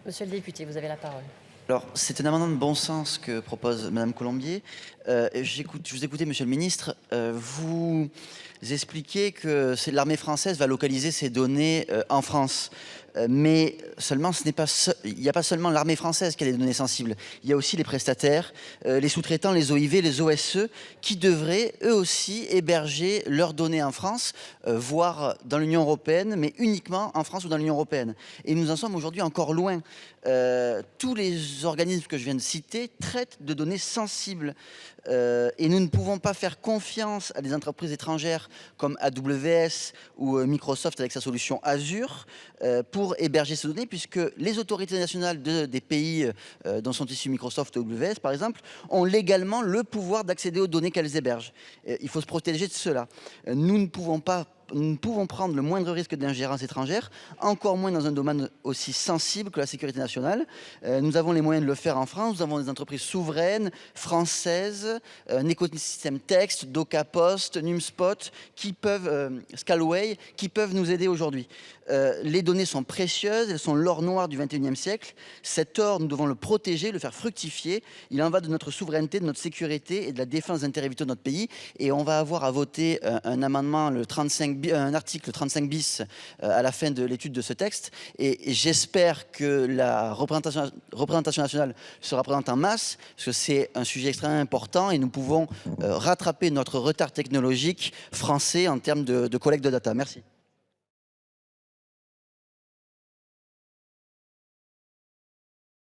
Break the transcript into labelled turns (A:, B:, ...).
A: Monsieur le député, vous avez la parole.
B: Alors, c'est un amendement de bon sens que propose Madame Colombier. Je vous écoutais, Monsieur le Ministre, vous expliquez que l'armée française va localiser ses données en France. Mais seulement, il n'y a pas seulement l'armée française qui a des données sensibles. Il y a aussi les prestataires, les sous-traitants, les OIV, les OSE, qui devraient eux aussi héberger leurs données en France, voire dans l'Union européenne, mais uniquement en France ou dans l'Union européenne. Et nous en sommes aujourd'hui encore loin. Tous les organismes que je viens de citer traitent de données sensibles. Et nous ne pouvons pas faire confiance à des entreprises étrangères comme AWS ou Microsoft avec sa solution Azure pour héberger ces données, puisque les autorités nationales des pays dont sont issus Microsoft ou AWS, par exemple, ont légalement le pouvoir d'accéder aux données qu'elles hébergent. Il faut se protéger de cela. Nous ne pouvons prendre le moindre risque d'ingérence étrangère, encore moins dans un domaine aussi sensible que la sécurité nationale. Nous avons les moyens de le faire en France. Nous avons des entreprises souveraines, françaises, un écosystème Text, DocaPost, NumSpot, Scalway, qui peuvent nous aider aujourd'hui. Les données sont précieuses, elles sont l'or noir du XXIe siècle. Cet or, nous devons le protéger, le faire fructifier. Il en va de notre souveraineté, de notre sécurité et de la défense des intérêts vitaux de notre pays. Et on va avoir à voter un amendement, un article 35 bis à la fin de l'étude de ce texte. Et j'espère que la représentation nationale sera présente en masse, parce que c'est un sujet extrêmement important et nous pouvons rattraper notre retard technologique français en termes de collecte de data. Merci.